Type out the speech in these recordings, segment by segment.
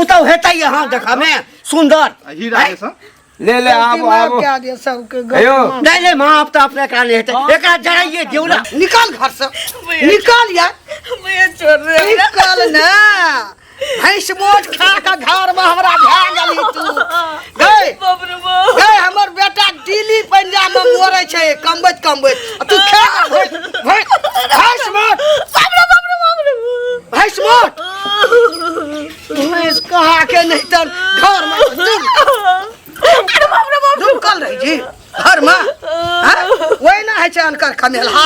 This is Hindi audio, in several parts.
पुतौ हेतै यहाँ देखा में सुंदर हीरा जैसा ले ले आप क्या दे सबके अयो नहीं नहीं माँ अब तो अपने का नहीं हेतै एकरा जराइए दियो ना निकाल घर से निकाल यार भैया छोड़ रहे निकाल ना भैंस मोट खा के घर में हमरा भै गेली तू गए बाप रे बाप गए हमर बेटा दिल्ली पंजाब में मरे छे कमबैत तू खा भैंस मोट भैंस मोट भैंस कहा के नहीं तो घर में कल रही जी घर में वही ना है चान कर खमेला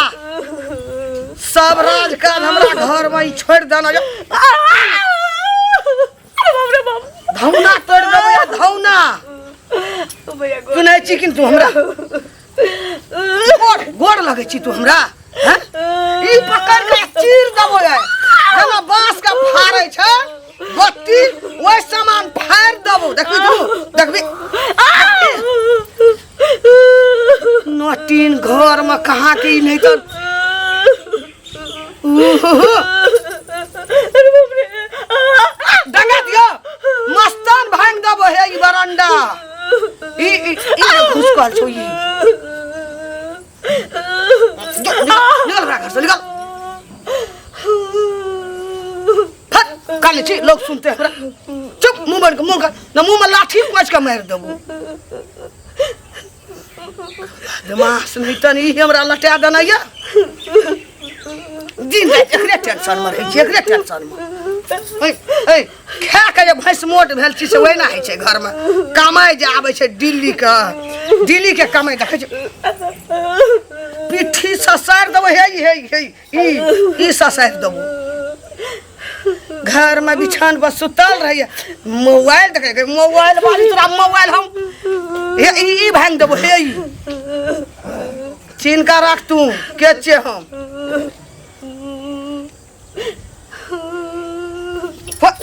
सब राजकाल हमरा घर में छोड़ देना धौना तोड़ देबो या धौना भैया तू नहीं चिकिन तू हमरा गोड़ लगे छी तू हमरा हैं ई पकड़ के चीर देबो या जेना बांस का फाड़ै छै बत्ती ओइ सामान फाड़ देबो देखबी नटीन घर में कहाँ की नहीं तो डंगा दियो मस्तान भांग देबो हे ई बरंडा ई घुसकल छो ई निकल रहा घर से निकल काले छी लोग सुनते हैं चुप मुंह बंद कर ना मुंह में लाठी पांच का मार देबो दिमाग से नहीं तनी हमरा लटा देना या दिन रात एकरे टेंशन में रही एकरे टेंशन में ए खा के जे भैंस मोट भेल छी से वही ना है छै घर में कमाई जे आबै छै दिल्ली के कमाई देखै छै पिट्ठी ससार देबो हे ई ससार देबो घर में बिछान पर सुतल रही मोबाइल देखे मोबाइल वाली तोरा मोबाइल हम ई भांग देबो हे चिनका रख तू के छे हम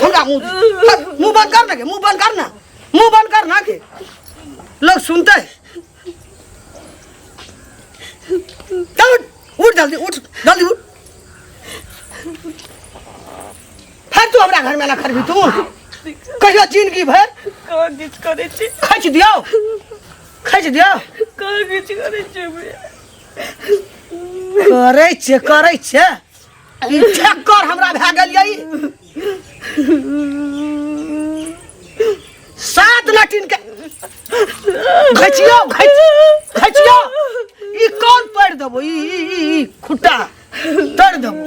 हमरा मुंह बंद कर ना मुंह बंद करना के लोग सुनते उठ जल्दी उठ फिर तू हमरा घर में ना खरबी तू कहियो जिंदगी भर कागज करे छी खच दियो कागज करे छी करे छे ई ठक्कर हमरा भै गेलियै सात लटिन के घचियो ई कौन पड़ देबो ई खुट्टा तोड़ देबो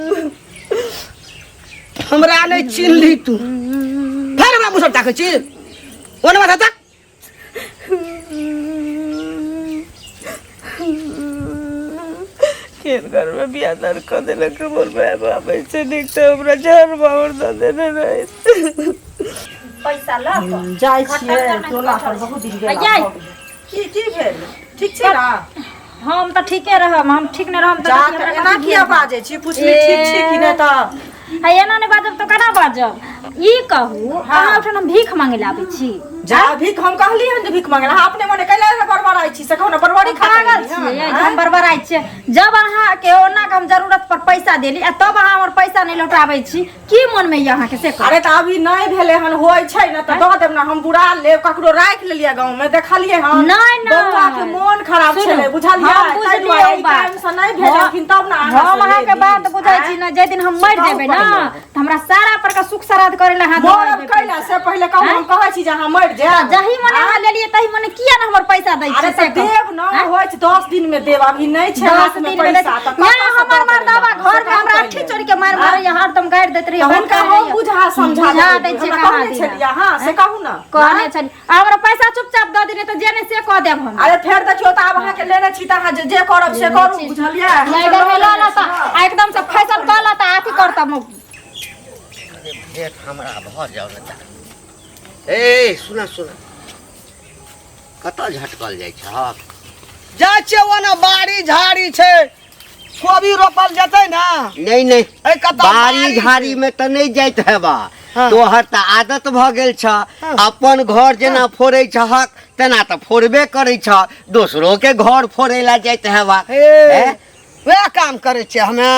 हमरा नहीं चिन्हली तू फिर हमरा मुसब ताकै छी ओने माथा तक खेत घर में बिया दर कर देलक मोर बाबा से देखते हमरा जान बावर द देने रहे पैसा ला जाय छियै टोला पर बहुत दिन गेल की भेल ठीक छै ना हम तो ठीके रहम हम ठीक नहीं रहम तो एना किया बाजे छी पूछली ठीक छी कि नै त एना नहीं बाजब तो केना बाजब ई कहू अहाँ उठन हम भीख मांगे ला आबै छी जा भीख हम कहली हन भीख मांगे अपने मने कैला बरबराई छी से कहू ना बरबरी खागल छी हम बरबराई छी जब अहाँ के ओना के हम जरूरत पर पैसा देली आ तब अहाँ हमर पैसा नहीं लौटाबै छी की मन में अहाँ के से अरे त अभी नहीं भेले हन होय छै ना त द देब ना हम बुरा लेब ककरो राख लेलिए गांव में देखलिए हन नहीं बौआ के मन खराब छले बुझलिए ताई दुआरे ई टाइम से नहीं भेलखिन तब ना हम अहाँ के बात बुझाई छी ना जे दिन हम मर जेबै ना त हमरा सारा पर का सुख श्राद्ध करे ला हाथ मरब कैला से पहले कहू हम कहै छी जे अहाँ मर जही मने अहाँ लेलिए तही मने किया ना हमर पैसा दै छी से देब ना होय छै 10 दिन में देब अभी नहीं छै 10 दिन में पैसा त हमर मर्दावा घर में हमरा अठी चोरी के मार या हरदम गाड़ दैत रही हुनका हम बुझा समझा दै छी कहां छै हां से कहू ना कहने छली हमरा पैसा चुपचाप द देने त जेने से कह देब हम अरे फेर देखियो त आब अहाँ के लेने छी त अहाँ जे करब से करू बुझलिए नहीं देला ना त एकदम से फैसल कला त आथी करता मु देख हमरा भ जाओ ना ए सुना कत झटकल जाय छ जाय छे ओना बाड़ी झाड़ी छे कोबी रोपल जतै ना नहीं ए बाड़ी झाड़ी में त नहीं जाइत हेबा तोहर त आदत भ गेल छ अपन घर जेना फोड़ै छ हक तेना त फोड़बे करै छ दोसरो के घर फोड़ै ला जाइत हेबा वे काम करे छे हमें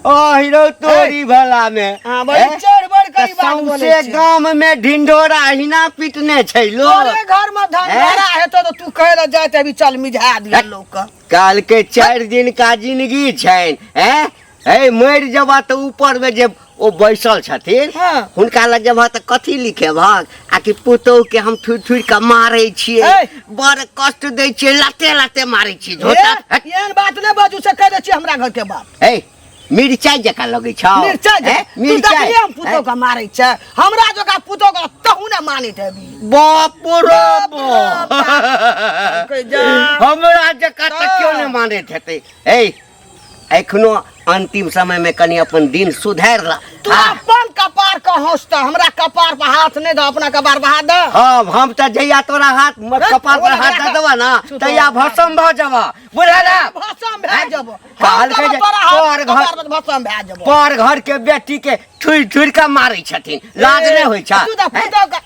ओ हीरो तोरी भला में हां बड़ी चढ़ बढ़ कई बात बोले सौंसे गांव में ढिंढोरा हिना पीटने छै लोग तोरे घर में धंधारा है तो तू कहे ला जाते अभी चल मिझा दिया लोग का काल के 4 दिन का जिंदगी छै हैं ए मर जबा तो ऊपर में जे ओ बैसल छथिन हुनका लग जबा त कथी लिखे भाग आ कि पुतौ के हम थुर के मारै छियै बड़ कष्ट दै छियै लाते लाते मारै छियै झोटा एहन बात नै बाजू से कह दे छी हमरा घर के बाप ए मिर्चाई जका लगै छ मिर्चाई हम पुतौ का मारै छ हमरा जका पुतौ का तहु न मानित हेबी बाप रे बाप हमरा जका त क्यों न मानैत हेतै ए एखनो अंतिम समय में कनी अपन दिन सुधार ला तू अपन कपार का हंसता हमरा कपार पर हाथ नहीं दो अपना कपार पर हाथ दे हां हम त जइया तोरा हाथ कपार पर हाथ दे देबा ना तइया भसम भ जाबा बुझला भसम भ जाबो काल के पर घर के बेटी के ठुर ठुर के मारै छथिन लाज नै होय छ तू त पुतौ का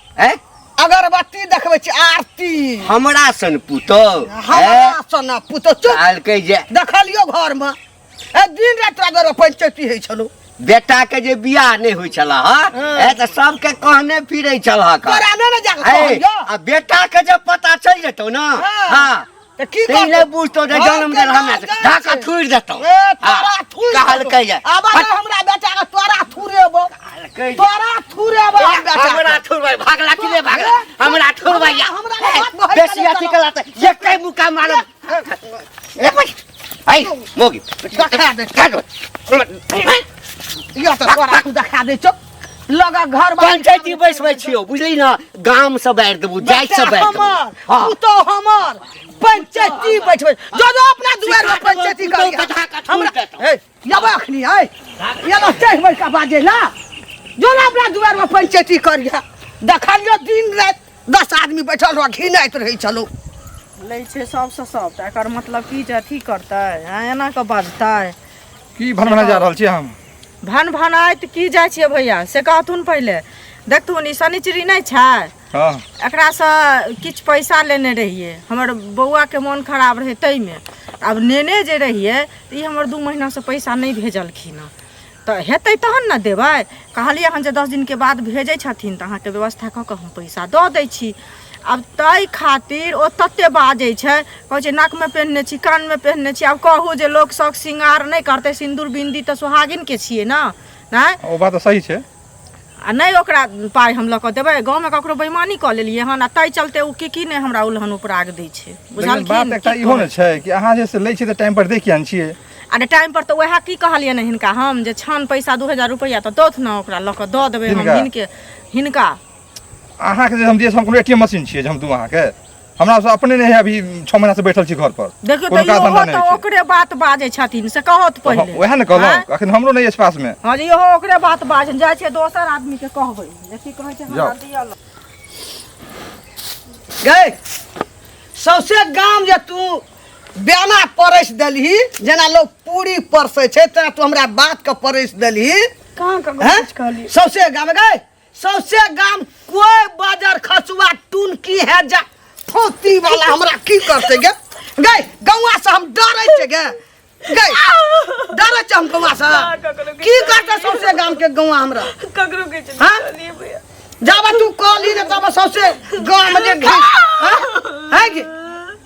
अगरबत्ती देखबै छी आरती हमरा सन पुतौ हमरा सन पुतौ काल के जे देखलियो घर में दिन रात अगर पंचायती है छलो बेटा के जे बियाह नहीं होय छला ह त सब के कहने फिरै छला का तोरा नै जा आ बेटा के जब पता चल जेतौ ना हां त की कर बुझतो जे जन्म दे हमरा ढाका थुर देतौ तोरा थुर कहल कहिया अब हमरा बेटा के तोरा थुरेबो तोरा थुरेबो हमरा थुरबै भागला कि नै भागला हमरा थुरबै बेसी अथी कला त एकै मुका मारब आई मोगी देखा दे यो त तोरा तू देखा दे चुप लगा घर पंचायती बैसबै छियो बुझली ना गाम से बाहर देबू जाय से बाहर हां तू तो हमर पंचायती बैठबै जो जो अपना दुआर में पंचायती कर हमरा ए यबा अखनी है ये लो चढ़बै का बाजे ला जो ना अपना दुआर में पंचायती करिया देखलियो दिन रात 10 आदमी बैठल रह घिनाइत रही चलो लै छै सबसे सब त एकर मतलब की जे अथी करतै एना के बाजतै की भनभना जा रहल छी हम भन भनाइत की जाइ छियै भैया से कहथुन पहिले देखथुन ई शनिचरी नहीं छै हां एकरा से किछ पैसा लेने रहिए हमर बौआ के मन खराब रहे तई में अब नेने जे रहिए त ई हमर 2 महीना से पैसा नहीं भेजलखिन त हेतै तहन न देबै कहलिए हन जे 10 दिन के बाद भेजै छथिन त अहाँ के व्यवस्था क के हम पैसा द दै छी अब तई खातिर ओ तत्ते बाजे छै कहै छै नाक में पहनने छी कान में पहनने छी अब कहू जे लोग शौक श्रृंगार नहीं करते सिंदूर बिंदी त सुहागिन के छिए ना नहीं ओ बात सही छै आ नहीं ओकरा पाई हम ल क देबै गांव में ककरो बेईमानी क लेलिए हन आ तई चलते उ की नहीं हमरा उलहन उपराग दै छै बुझल बात एकटा इहो न छै कि अहाँ जे से लै छी त टाइम पर देखि आन छिए अरे टाइम पर तो वह की कहलिए न हिनका हम जे छान पैसा 2000 रुपया त दोथ न ओकरा ल क द देबै हम हिनका अहाँ के हम जे हम कोनो एटीएम मशीन छिए हम दू अहाँ के हमरा से अपने नहीं अभी 6 महीना से बैठल छी घर पर देखियो तो ओकरे बात बाजे छथिन से कहत पहिले ओहे न कहलौ अखन हमरो नहीं है पास में हां जी ओहो ओकरे बात बाजन जाय छै दोसर आदमी के कहबै देखि कहै छै हमरा दिया गए सौसे गाम जे तू बेना परस देलही जेना लोग पूरी परसे छै त तू हमरा बात के परस देलही कहां का कुछ कहली सौसे गाम गए सौसे गाम कोई बाजार खसुआ टुनकी है जा फोती वाला हमरा की करते गे गए गौवा से हम डरै छै गे गए डरै छै हम गौवा से की करते सौसे गाम के गौवा हमरा ककरो के चलिए भैया जाबा तू कहली न तब सौसे गाम जे घी है गे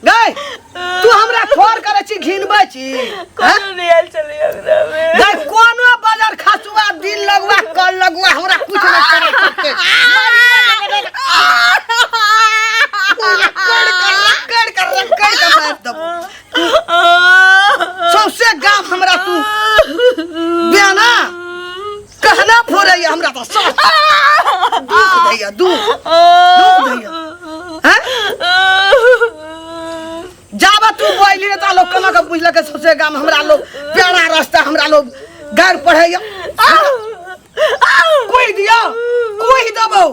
गए तू हमरा फोन करे छी घिनबै छी कोनो रियल चलिए हमरा में गए कोनो बाजार खसुआ दिन लगवा कल लगवा हमरा कुछ नहीं करे सकते कर मार दब सौसे गाम हमरा तू बेना कहना फोड़े हमरा तो सब दुख दैया दुख दैया हैं जाबा तू बोली न ता लोग कना के बुझल के सौसे गाम हमरा लोग प्यारा रास्ता हमरा लोग घर पढ़ैया कोई दिया कोई दबो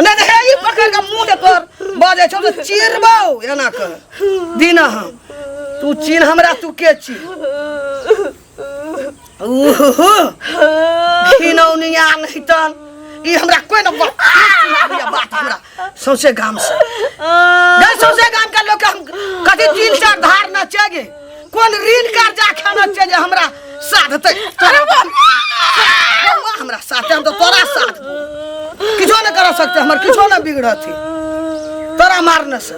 न दे ई पकड़ के मुंह दे तोर बाजे छौ त चीरबो एना के दीना हम तू चीन हमरा तू के छी ओहो खिनौनिया नहीं तन ई हमरा कोई न बात हमरा सौसे गाम से गए सौसे गाम का लोग हम कथि 3-4 धार न चगे कोन ऋण कर्जा खाना छै जे हमरा साथ देतै हमरा साथ हम तो तोरा साथ किछो न कर सकते हमर किछो न बिगड़त तोरा मारने से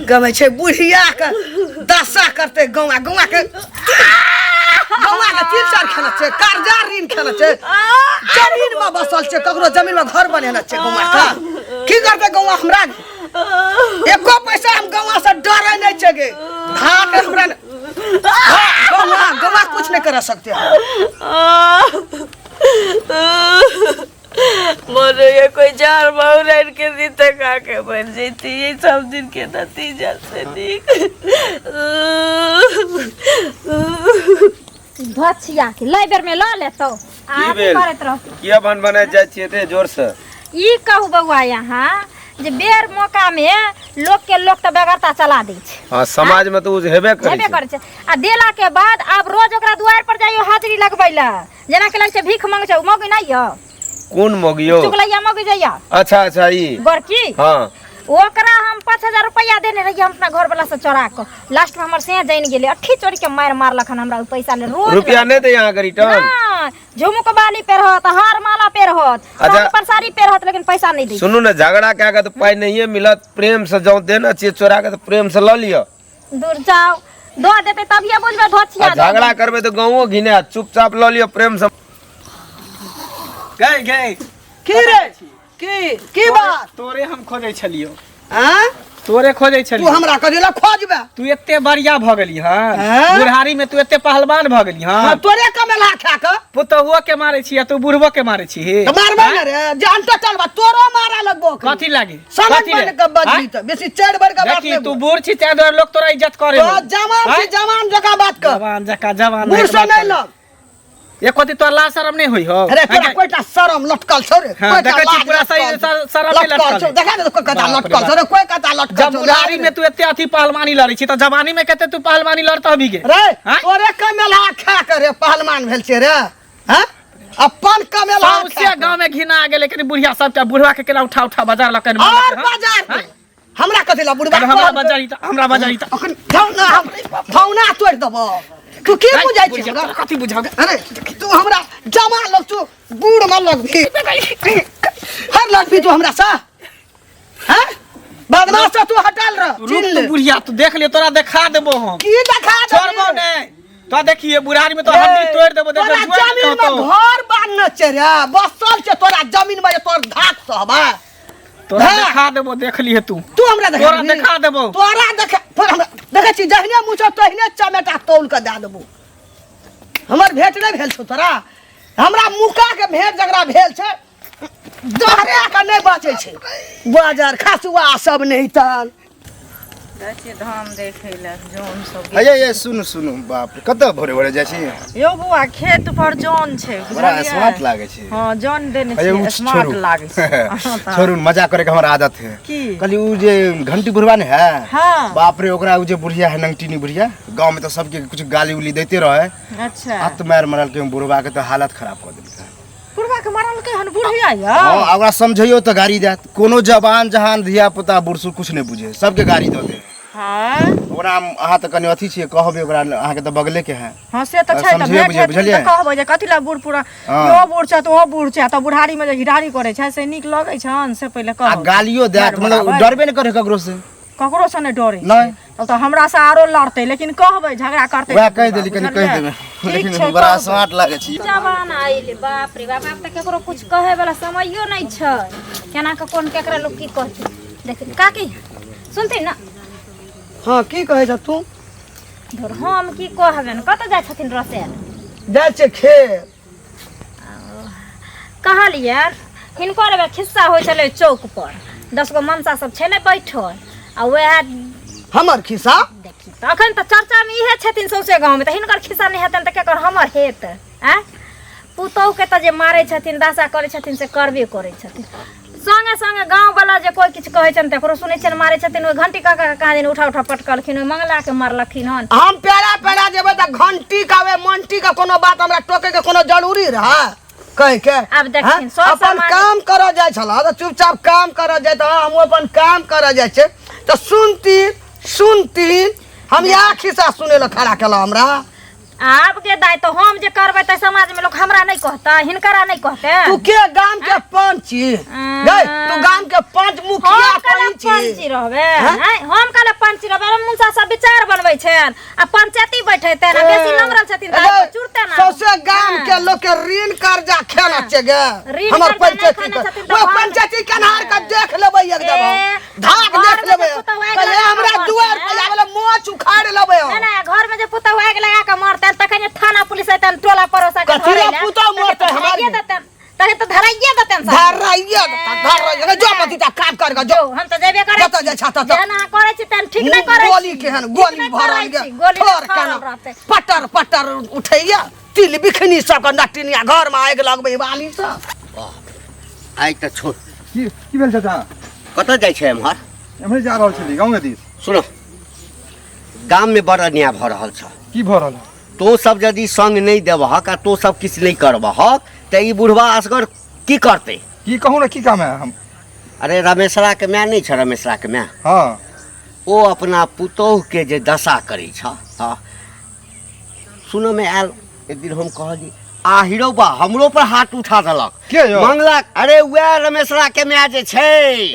गमे छै बुढ़िया के दशा करते गौआ के तीन चार खाना छै कर्जा ऋण खाना छै जमीन में बसल छै ककरो जमीन में घर बनेना छै गौआ का की करते गौआ हमरा एको पैसा हम गौआ से डरे नहीं छै गे भाग हमरा गौआ कुछ नहीं कर सकते मोरे ये कोई चार बहुरन के जीते का के बन जेती ये सब दिन के नतीजा से निक धछिया के लै बेर में ल लेतो आ करत रह किया बन बने जाय छिए ते जोर से ई कहू बउआ यहाँ जे बेर मौका में लोग त बेगरता चला दै छै हां समाज में तो हेबे करे छै आ देला के बाद अब रोज ओकरा दुआर पर जाइयो हाजिरी लगबैला जेना के लग छै भीख मांग छै मौगी नहीं य कौन मोगियो चुगलैया मौगी जइया अच्छा ई गोरकी हां ओकरा हम 5000 रुपया देने रहिए हम अपना घर वाला से चोरा के लास्ट में हमर से जाइन गेले अठी चोरी के मारलक हमरा पैसा ले रोज रुपया नहीं दे यहां के रिटर्न झुमुक बाली पे रहत हार माला पे रहत पर साड़ी पे रहत लेकिन पैसा नहीं दे सुनू ना झगड़ा क्या के तो पाई नहीं मिलत प्रेम से जाओ देना चाहिए चोरा के तो प्रेम से ल लियो दूर जाओ दो देते तब ये बुझबे धोछिया झगड़ा करबे तो गांवो घिने चुपचाप ल लियो प्रेम से गए की रे की बात तोरे हम खोजै छलियो हां तोरे खोजै तू छलियो हमरा कदिला खोजबे तू एते बढ़िया भ गेली हां बुढ़ारी में तू एते पहलवान भ गेली हां तोरे कमेला खा के पुतहुओ के मारे छी तू बुढ़बो के मारे छी तो मारबे न रे जान टटल बा तोरो मारा लगबो कथि लागी समझ बन के बदली त बेसी चढ़ बढ़ के बात देखी तू बूढ़ छी ते दर लोग तोरा इज्जत करे तो जवान जका बात कर जवान बूढ़ से नहीं लग ये कथि तोर लाज शरम नहीं होई हो अरे तोरा कोइटा शरम लटकल छौ रे हां देखै छी पूरा सही शरम नहीं लटकल देखा दे कोई कथा लटकल छौ रे कोई कथा लटकल जब बुढ़ारी में तू एते अथी पहलवानी लड़ी छी त जवानी में केते तू पहलवानी लड़त हबी गे रे तोरे कमेला खा के रे पहलवान भेल छे रे हां अपन कमेला सबसे गांव में घिना आ गेले लेकिन बुढ़िया सबटा बुढ़वा के केना उठा बाजार लकन और बाजार हमरा कथि ला बुढ़वा हमरा बाजारी त अखन भौना तोड़ देबो तू के बुझाइ छी हमरा कथि बुझाओगे अरे तू हमरा जवान लग तू बूढ़ में लगबी हर लगबी तू हमरा सा हैं बदमाश से तू हटल रह रुक तू बुढ़िया तू देख ले तोरा देखा देबो हम की देखा दे छोड़बो नहीं तो देखिए बुढ़ारी में तो हड्डी तोड़ देबो तोरा जमीन में घर बांधने छे रे बसल छे तोरा जमीन में तोर धाक सहबा तोरा देखा देबो देख लिए तू हमरा देखा देबो तोरा देख पर हमरा देखे छी जहने मुछो तहने चमेटा तौल के दे देबो हमर भेट नहीं भेल छौ तोरा हमरा मुका के भेट जगरा भेल छे दोहरे का नहीं बाचे छे बाजार खासुआ सब नहीं तन जाछी धान देखे ला जोन सब ये सुनु बाप रे कत भोरे जाय छी यो बुआ खेत पर जोन छै बड़ा स्मार्ट लागे छै हां जोन देने छै स्मार्ट लागे छै छोरू मजाक करे के हमर आदत है की कली उ जे घंटी बुढ़वा ने है हां बाप रे ओकरा उ जे बुढ़िया है नंगटीनी बुढ़िया गांव में तो सबके कुछ गाली उली देते रहे अच्छा हाथ मार मरल के बुढ़वा के तो हालत खराब कर देलकै बुढ़वा के मारल के हन बुढ़िया या हां ओकरा समझियो तो गाड़ी देत कोनो जवान जहान धिया पुता बुढ़सु कुछ नहीं बुझे सबके गाड़ी दे दे हां ओकरा अहाँ त कनी अथी छियै कहबे ओकरा अहाँ के त बगले के है हां से त छै त भेट बुझलियै कहबै जे कथि ला बूढ़ पूरा यो बूढ़ छ त ओ बूढ़ छ त बुढ़ारी में जे हिरारी करे छै से नीक लगै छन से पहिले कह आ गालियो देत मतलब डरबे न करे ककरो से ककरो से नहीं डरे नहीं तब तो हमरा से आरो लड़ते लेकिन कहबै झगड़ा करते वह कह देली कनी कह देबे लेकिन बड़ा स्मार्ट लागे छी जवान आइले बाप रे बाप त केकरो कुछ कहे वाला समयो नहीं छै केना के कोन केकरा लोग की कहते देख काकी सुनते ना हां की कहे छ तू धर हम की कहबेन कत जाय छथिन रसे जाय छे खेत कहलिए हिनकर बे खिस्सा होय छले चौक पर 10 गो मनसा सब छले बैठल आ वह हमर खिस्सा देखी त अखन त चर्चा में इहे छथिन सौसे गांव में त हिनकर खिस्सा नहीं हेतन त केकर हमर हेत हैं पुतौ के त जे मारे छथिन दासा करे छथिन से करबे करे छथिन संगे संगे गांव वाला जे कोई किछ कहे छन तकरो सुनै छन मारे छथिन ओ घंटी काका कहा दिन उठा पटकलखिन ओ मंगला के मारलखिन हन हम पेड़ा जेबे त घंटी कावे मंटी का कोनो बात हमरा टोके के कोनो जरूरी रहा कह के अब देखिन अपन काम कर जाय छला त चुपचाप काम कर जाय त हम अपन काम कर जाय छे त सुनती सुनती हम या खिस्सा सुने ला खड़ा केला हमरा आपके दाय तो हम जे करबै त समाज में लोग हमरा नहीं कहता हिनकरा नहीं कहते तू के गांव के पंची गई तू गांव के पंच मुखिया पंची रहबे हम काले पंची रहबे मुंसा सब विचार बनबै छन आ पंचायती बैठेते ना बेसी नमरल छथिन त चुरते ना सबसे गांव के लोग के ऋण कर्जा खेला छगे हमर पंचायती वो पंचायती कनार का देख लेबै एकदम धाक देख लेबै पहले हमरा दुआर पे आवेला मोच उखाड़ लेबै ना घर में जे पुता आग लगा के मारते तखन थाना पुलिस आइतन टोला परोसा के कथी पुता मारते हमारे तहे तो धराइए देतन धराइए जो पतिता काम कर जो हम तो जेबे करे जत जे छाता तो जेना करे छी तन ठीक नहीं करे गोली केहन गोली भरल गे ठोर केना पटर पटर उठैया तिल बिखनी सब के नटिनिया घर में आग लगबै बाली सब आइ त छोड़ की भेल चाचा कतऽ जाइ छै एम्हर एम्हर जा रहल छली गाँव के दिस सुनो गाम में बड़ अन्याय भऽ रहल छ की भऽ रहल तो सब यदि संग नहीं देबहक आ तो सब किछ नहीं करबहक त ई बुढ़वा असगर की करते की कहूँ ना की काम है हम अरे रमेशरा के माय नहीं छ रमेशरा के माय हाँ ओ अपना पुतोह के जे दशा करै छ हाँ सुनो में आयल एक दिन हम कहली आ हीरो बा हमरो पर हाथ उठा देलक के यौ मंगला अरे वह रमेशरा के माय जे छै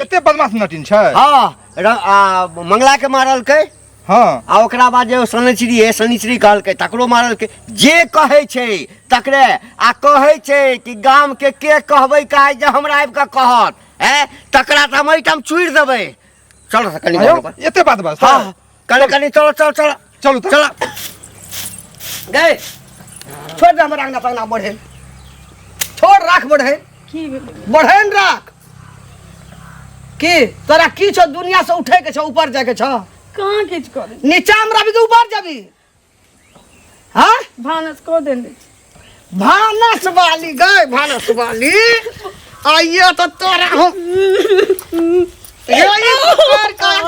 एते बदमाश नटिन छै हाँ मंगला के मारल के हाँ आ ओकरा बाद जे शनिचरी कहलकै तकरो मारलकै जे कहै छै तकरे आ कहै छै कि गाम के कहबै काहे जे हमरा आबि कऽ कहत तकरा त हम एहिठाम चुड़ि देबै चल कनी एते बात बस हाँ कनी कनी चलो चल चल चलू चल गए छोड़ दे हमरा अंगना पंगना बढ़े छोड़ राख बढ़े की बढ़े राख की तोरा की छौ दुनिया से उठे के छौ ऊपर जाके छौ कहाँ किछ करे नीचा में रही तो ऊपर जाबी हाँ भानस को देने भानस वाली गए भानस वाली आइए तो तोरा हम ये पकड़ कर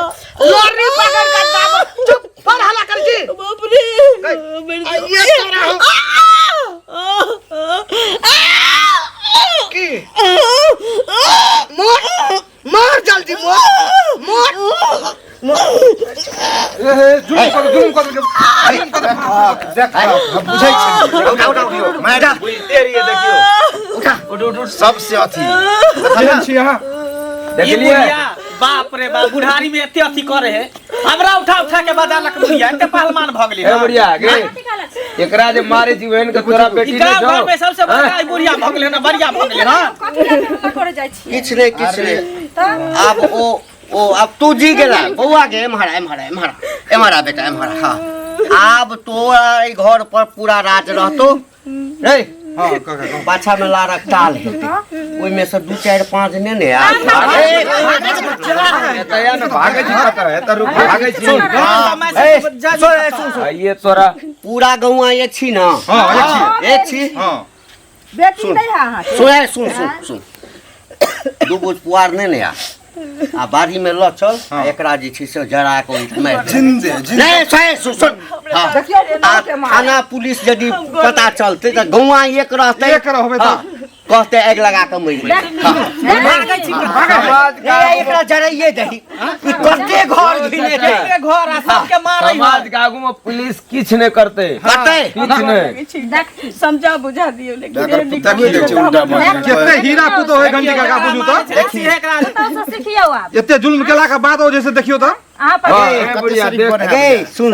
लॉरी पकड़ कर दाब चुप पर हला कर जी बाप रे आइए तोरा हम की मार जल्दी मार जुलुम कर देख बुझै छै उठा मैडम तेरी देखियो उठा सबसे अथी छी यहाँ देखलिए बाप रे बाप बुढ़ारी में एते अथी करे है हमरा उठा उठा के बजालक बुढ़िया एते पहलवान भ गेली ए बुढ़िया गे एकरा जे मारे जीवन के तोरा बेटी इकरा ने घर में सबसे बड़ा ई बुढ़िया भ गेले ना बढ़िया भ गेले ना करे जाइ छी किछ नहीं अब ओ अब तू जी गेला बउआ के एम्हरा बेटा एम्हरा हाँ अब तोरा घर पर पूरा राज रहतो रे हाँ पाछा में लारक टाल हेतै ओइ में से 2 4 5 ने आ तया न भागे छी पता है त रुक भागे छी सुन ये तोरा पूरा गौआ ये छी ना हाँ एक छी हाँ बेटी नहीं हां सुन दू बोझ पुआर ने आ बाड़ी में ल चल एकरा जे छी से जरा के मार जिंदे नहीं सुन थाना पुलिस यदि पता चलते त गौआ एक रहते एक रहबे त कहते आग लगा के मर एकरा जराइए दही कते घर घिने के घर आ सबके मारै समाज के आगू में पुलिस किछ नहीं करते किछ नहीं देख समझा बुझा दियो केते हीरा पुतो है घंटी का बुझू तो देखी एकरा तो सीखियो आप एते जुल्म केला के बाद जैसे देखियो तो हां पर ए बुढ़िया देख गे सुन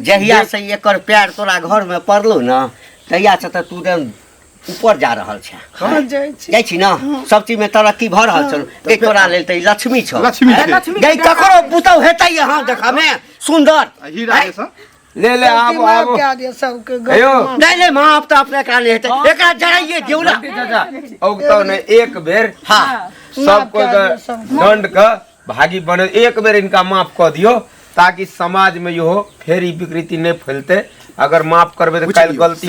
जहिया से एकर प्यार तोरा घर में पड़लो ना तहिया से त तू ऊपर जा रहल छै हां जाइ छी ना सब चीज में तरक्की भ रहल छौ गे तोरा लेल त लक्ष्मी छौ लक्ष्मी छै गे ककरो पुतौ हेतै यहाँ देखा में सुंदर हीरा जैसा ले आबो क्या दे सबके अयो नहीं मां अब त अपने काने हेतै एकरा जराइए दियौ ना चाचा औगतो ने एक बेर हां सबको दंड का भागी बने एक बेर इनका माफ कर दियो ताकि समाज में यो फेरी विकृति नहीं फैलते अगर माफ करबे तो कल गलती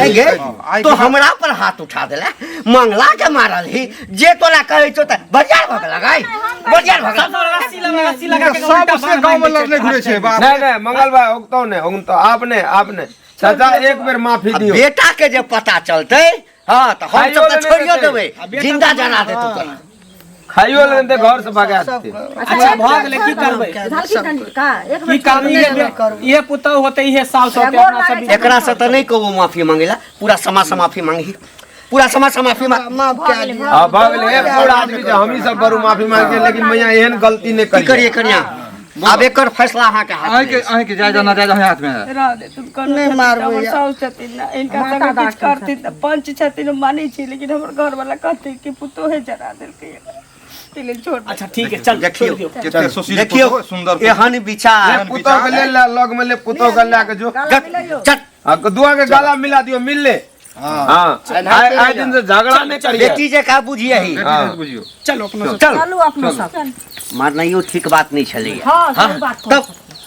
तो हमरा पर हाथ उठा देला मंगला के मारल ही जे तोला कहै छौ त बाजार भग लगाई बाजार भग रस्सी लगा के सबसे गांव में लड़ने घुरे छै बाप नहीं मंगल भाई औगतो ने उन तो आपने चाचा एक बेर माफी दियो बेटा के जे पता चलते हां त हम सब छोड़ियो देबै जिंदा जना देतो तोरा खाइयो लेते घर से भगा देते। अच्छा भाग ले की करबै की करबै ये पुतौ होते ये साल सौ के अपना सब एकरा से तो नहीं कहू माफी मांगेला, पूरा समाज से माफी मांगी, पूरा समाज से माफी मांग। हां भाग ले पूरा आदमी जे हम ही सब बरू माफी मांगे, लेकिन मैया एहन गलती नहीं की करिए करिया। अब एकर फैसला अहाँ के हाथ में। आए के जायजा ना जायजा हाथ में है। रह दे तुम कर नहीं मारबो साउ छथिन ना इनका संग कुछ करती त पंच छथिन मानी छी, लेकिन हमर घर वाला कहते कि पुतो है जरा देल के ले छोड़। अच्छा ठीक है चल देखियो कितने सुशील देखियो पुतो, सुंदर एहन विचार पुतो के ले लग में ले पुतो के ला के जो चट दुआ के गला मिला दियो मिल ले। हां आए दिन से झगड़ा नहीं करिए, बेटी जे का बुझिए ही। बुझियो चलो अपना चल चलू अपना सब मारना यो ठीक बात नहीं चलेगा। हाँ सही बात तब